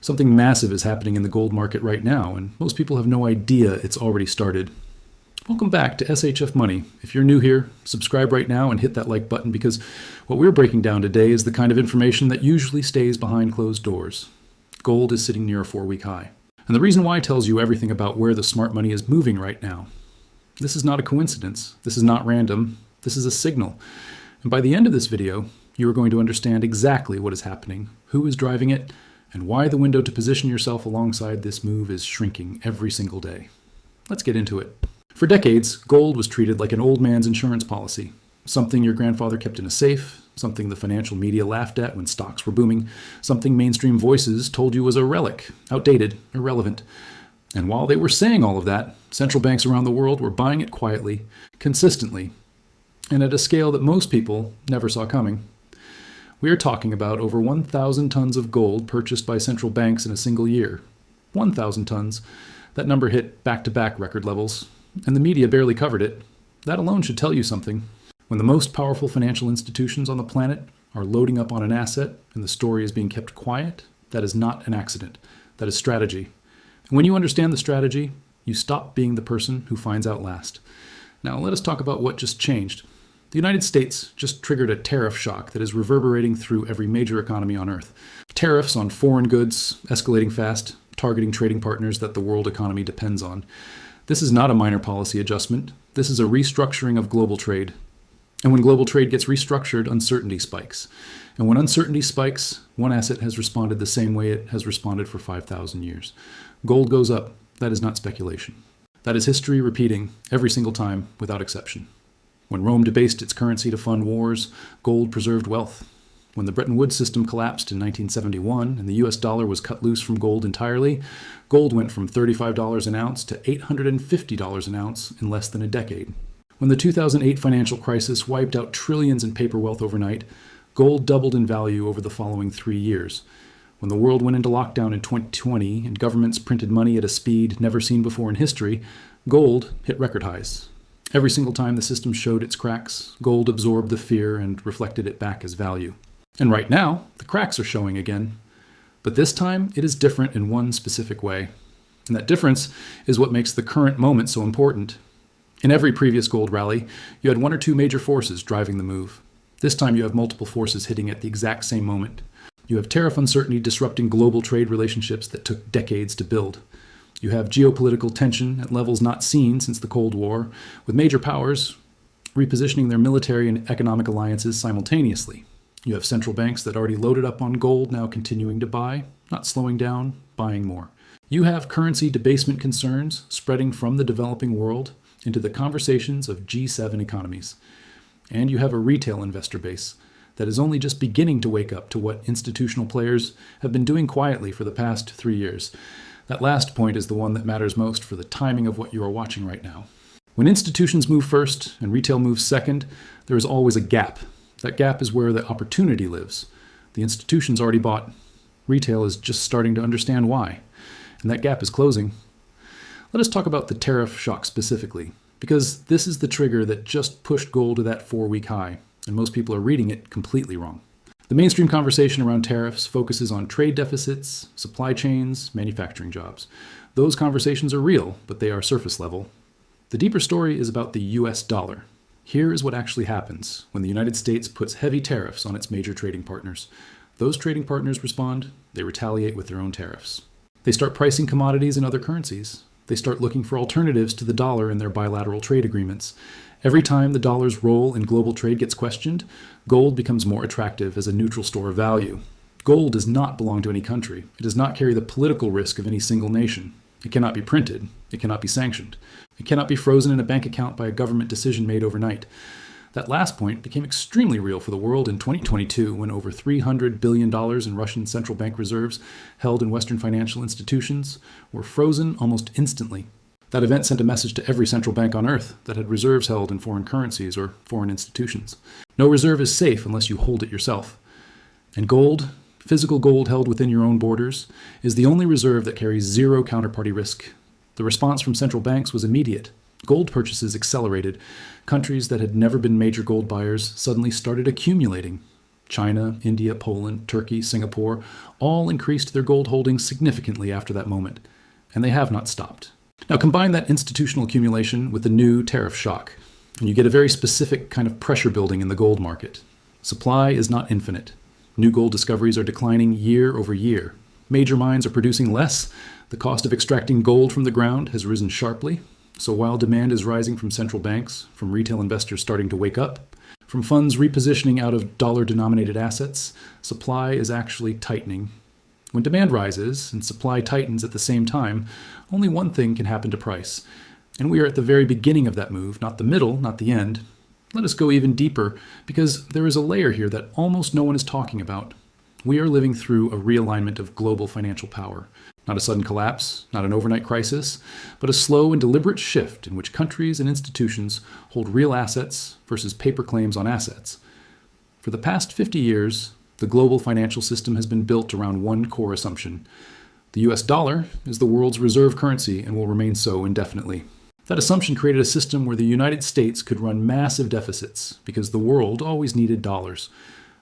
Something massive is happening in the gold market right now, and most people have no idea it's already started. Welcome back to SHF Money. If you're new here, subscribe right now and hit that like button, because what we're breaking down today is the kind of information that usually stays behind closed doors. Gold is sitting near a 4-week high. And the reason why tells you everything about where the smart money is moving right now. This is not a coincidence. This is not random. This is a signal. And by the end of this video, you are going to understand exactly what is happening, who is driving it, and why the window to position yourself alongside this move is shrinking every single day. Let's get into it. For decades, gold was treated like an old man's insurance policy, something your grandfather kept in a safe, something the financial media laughed at when stocks were booming, something mainstream voices told you was a relic, outdated, irrelevant. And while they were saying all of that, central banks around the world were buying it quietly, consistently, and at a scale that most people never saw coming. We are talking about over 1,000 tons of gold purchased by central banks in a single year. 1,000 tons. That number hit back-to-back record levels, and the media barely covered it. That alone should tell you something. When the most powerful financial institutions on the planet are loading up on an asset and the story is being kept quiet, that is not an accident. That is strategy. And when you understand the strategy, you stop being the person who finds out last. Now let us talk about what just changed. The United States just triggered a tariff shock that is reverberating through every major economy on Earth. Tariffs on foreign goods escalating fast, targeting trading partners that the world economy depends on. This is not a minor policy adjustment. This is a restructuring of global trade. And when global trade gets restructured, uncertainty spikes. And when uncertainty spikes, one asset has responded the same way it has responded for 5,000 years. Gold goes up. That is not speculation. That is history repeating every single time without exception. When Rome debased its currency to fund wars, gold preserved wealth. When the Bretton Woods system collapsed in 1971 and the US dollar was cut loose from gold entirely, gold went from $35 an ounce to $850 an ounce in less than a decade. When the 2008 financial crisis wiped out trillions in paper wealth overnight, gold doubled in value over the following 3 years. When the world went into lockdown in 2020 and governments printed money at a speed never seen before in history, gold hit record highs. Every single time the system showed its cracks, gold absorbed the fear and reflected it back as value. And right now, the cracks are showing again. But this time, it is different in one specific way. And that difference is what makes the current moment so important. In every previous gold rally, you had one or two major forces driving the move. This time you have multiple forces hitting at the exact same moment. You have tariff uncertainty disrupting global trade relationships that took decades to build. You have geopolitical tension at levels not seen since the Cold War, with major powers repositioning their military and economic alliances simultaneously. You have central banks that already loaded up on gold now continuing to buy, not slowing down, buying more. You have currency debasement concerns spreading from the developing world into the conversations of G7 economies. And you have a retail investor base that is only just beginning to wake up to what institutional players have been doing quietly for the past 3 years. That last point is the one that matters most for the timing of what you are watching right now. When institutions move first and retail moves second, there is always a gap. That gap is where the opportunity lives. The institutions already bought. Retail is just starting to understand why. And that gap is closing. Let us talk about the tariff shock specifically, because this is the trigger that just pushed gold to that 4-week high, and most people are reading it completely wrong. The mainstream conversation around tariffs focuses on trade deficits, supply chains, manufacturing jobs. Those conversations are real, but they are surface level. The deeper story is about the US dollar. Here is what actually happens when the United States puts heavy tariffs on its major trading partners. Those trading partners respond, they retaliate with their own tariffs. They start pricing commodities in other currencies. They start looking for alternatives to the dollar in their bilateral trade agreements. Every time the dollar's role in global trade gets questioned, gold becomes more attractive as a neutral store of value. Gold does not belong to any country. It does not carry the political risk of any single nation. It cannot be printed. It cannot be sanctioned. It cannot be frozen in a bank account by a government decision made overnight. That last point became extremely real for the world in 2022 when over $300 billion in Russian central bank reserves held in Western financial institutions were frozen almost instantly. That event sent a message to every central bank on Earth that had reserves held in foreign currencies or foreign institutions. No reserve is safe unless you hold it yourself. And gold, physical gold held within your own borders, is the only reserve that carries zero counterparty risk. The response from central banks was immediate. Gold purchases accelerated. Countries that had never been major gold buyers suddenly started accumulating. China, India, Poland, Turkey, Singapore all increased their gold holdings significantly after that moment, and they have not stopped. Now combine that institutional accumulation with the new tariff shock, and you get a very specific kind of pressure building in the gold market. Supply is not infinite. New gold discoveries are declining year over year. Major mines are producing less. The cost of extracting gold from the ground has risen sharply. So while demand is rising from central banks, from retail investors starting to wake up, from funds repositioning out of dollar-denominated assets, supply is actually tightening. When demand rises and supply tightens at the same time, only one thing can happen to price. And we are at the very beginning of that move, not the middle, not the end. Let us go even deeper, because there is a layer here that almost no one is talking about. We are living through a realignment of global financial power. Not a sudden collapse, not an overnight crisis, but a slow and deliberate shift in which countries and institutions hold real assets versus paper claims on assets. For the past 50 years, the global financial system has been built around one core assumption. The US dollar is the world's reserve currency and will remain so indefinitely. That assumption created a system where the United States could run massive deficits because the world always needed dollars.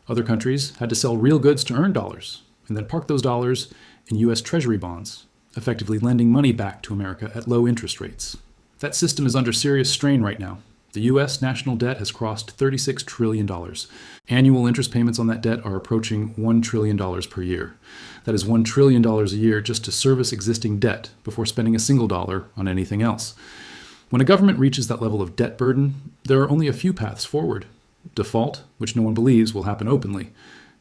Other countries had to sell real goods to earn dollars and then park those dollars in U.S. Treasury bonds, effectively lending money back to America at low interest rates. That system is under serious strain right now. The U.S. national debt has crossed $36 trillion. Annual interest payments on that debt are approaching $1 trillion per year. That is $1 trillion a year just to service existing debt before spending a single dollar on anything else. When a government reaches that level of debt burden, there are only a few paths forward. Default, which no one believes will happen openly.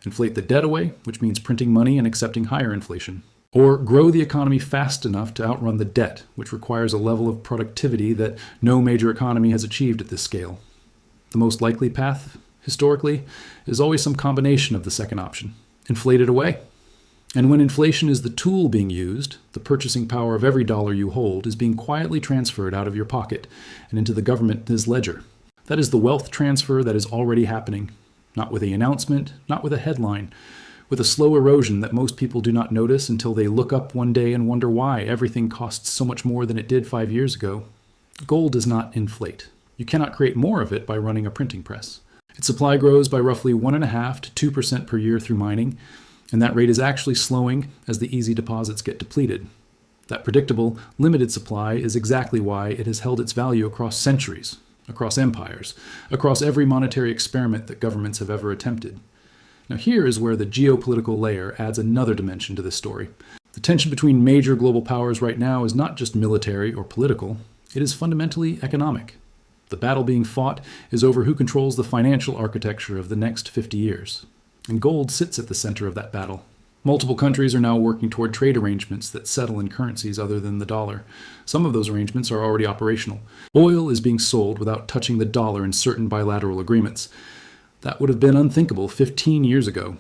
Inflate the debt away, which means printing money and accepting higher inflation. Or grow the economy fast enough to outrun the debt, which requires a level of productivity that no major economy has achieved at this scale. The most likely path, historically, is always some combination of the second option. Inflate it away. And when inflation is the tool being used, the purchasing power of every dollar you hold is being quietly transferred out of your pocket and into the government's ledger. That is the wealth transfer that is already happening. Not with an announcement, not with a headline, with a slow erosion that most people do not notice until they look up one day and wonder why everything costs so much more than it did 5 years ago. Gold does not inflate. You cannot create more of it by running a printing press. Its supply grows by roughly 1.5% to 2% per year through mining, and that rate is actually slowing as the easy deposits get depleted. That predictable, limited supply is exactly why it has held its value across centuries, across empires, across every monetary experiment that governments have ever attempted. Now here is where the geopolitical layer adds another dimension to this story. The tension between major global powers right now is not just military or political, it is fundamentally economic. The battle being fought is over who controls the financial architecture of the next 50 years. And gold sits at the center of that battle. Multiple countries are now working toward trade arrangements that settle in currencies other than the dollar. Some of those arrangements are already operational. Oil is being sold without touching the dollar in certain bilateral agreements. That would have been unthinkable 15 years ago.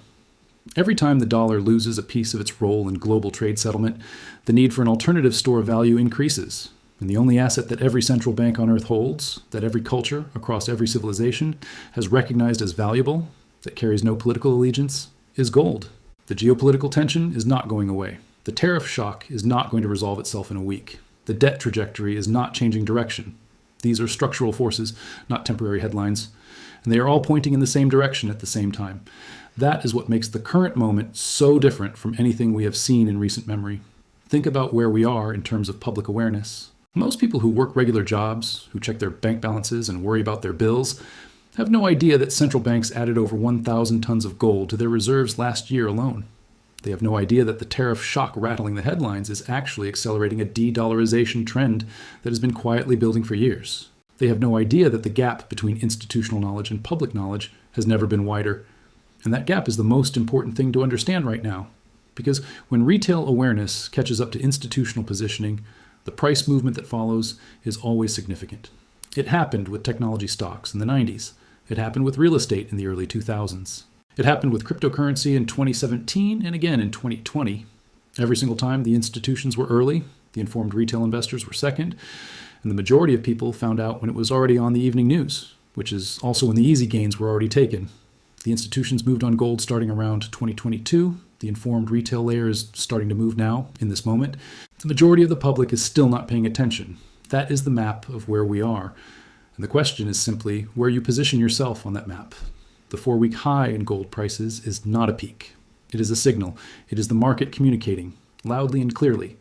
Every time the dollar loses a piece of its role in global trade settlement, the need for an alternative store of value increases. And the only asset that every central bank on earth holds, that every culture across every civilization has recognized as valuable, that carries no political allegiance, is gold. The geopolitical tension is not going away. The tariff shock is not going to resolve itself in a week. The debt trajectory is not changing direction. These are structural forces, not temporary headlines. And they are all pointing in the same direction at the same time. That is what makes the current moment so different from anything we have seen in recent memory. Think about where we are in terms of public awareness. Most people who work regular jobs, who check their bank balances and worry about their bills, have no idea that central banks added over 1,000 tons of gold to their reserves last year alone. They have no idea that the tariff shock rattling the headlines is actually accelerating a de-dollarization trend that has been quietly building for years. They have no idea that the gap between institutional knowledge and public knowledge has never been wider. And that gap is the most important thing to understand right now. Because when retail awareness catches up to institutional positioning, the price movement that follows is always significant. It happened with technology stocks in the 90s. It happened with real estate in the early 2000s. It happened with cryptocurrency in 2017 and again in 2020. Every single time the institutions were early, the informed retail investors were second, and the majority of people found out when it was already on the evening news, which is also when the easy gains were already taken. The institutions moved on gold starting around 2022. The informed retail layer is starting to move now, in this moment. The majority of the public is still not paying attention. That is the map of where we are. And the question is simply where you position yourself on that map. The 4-week high in gold prices is not a peak. It is a signal. It is the market communicating, loudly and clearly,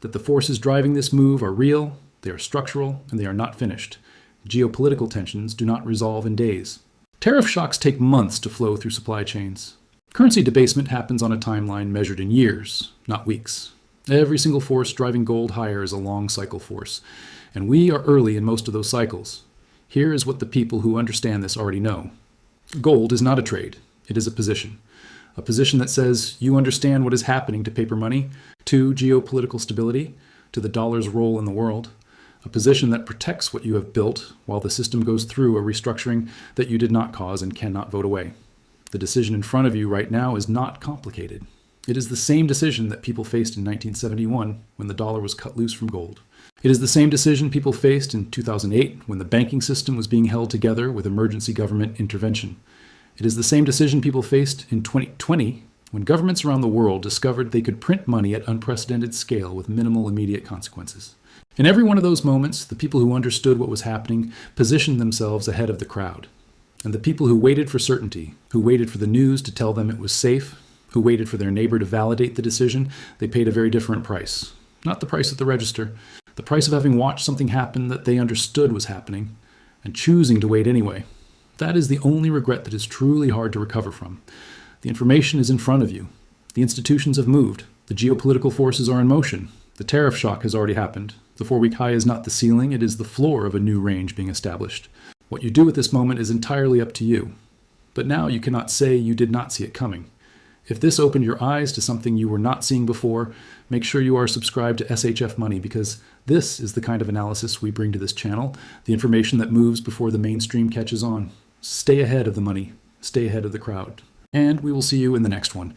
that the forces driving this move are real, they are structural, and they are not finished. Geopolitical tensions do not resolve in days. Tariff shocks take months to flow through supply chains. Currency debasement happens on a timeline measured in years, not weeks. Every single force driving gold higher is a long cycle force, and we are early in most of those cycles. Here is what the people who understand this already know. Gold is not a trade, it is a position. A position that says you understand what is happening to paper money, to geopolitical stability, to the dollar's role in the world. A position that protects what you have built while the system goes through a restructuring that you did not cause and cannot vote away. The decision in front of you right now is not complicated. It is the same decision that people faced in 1971 when the dollar was cut loose from gold. It is the same decision people faced in 2008 when the banking system was being held together with emergency government intervention. It is the same decision people faced in 2020 when governments around the world discovered they could print money at unprecedented scale with minimal immediate consequences. In every one of those moments, the people who understood what was happening positioned themselves ahead of the crowd. And the people who waited for certainty, who waited for the news to tell them it was safe, who waited for their neighbor to validate the decision, they paid a very different price. Not the price at the register, the price of having watched something happen that they understood was happening, and choosing to wait anyway. That is the only regret that is truly hard to recover from. The information is in front of you. The institutions have moved. The geopolitical forces are in motion. The tariff shock has already happened. The 4-week high is not the ceiling, it is the floor of a new range being established. What you do at this moment is entirely up to you. But now you cannot say you did not see it coming. If this opened your eyes to something you were not seeing before, make sure you are subscribed to SHF Money, because this is the kind of analysis we bring to this channel, the information that moves before the mainstream catches on. Stay ahead of the money. Stay ahead of the crowd. And we will see you in the next one.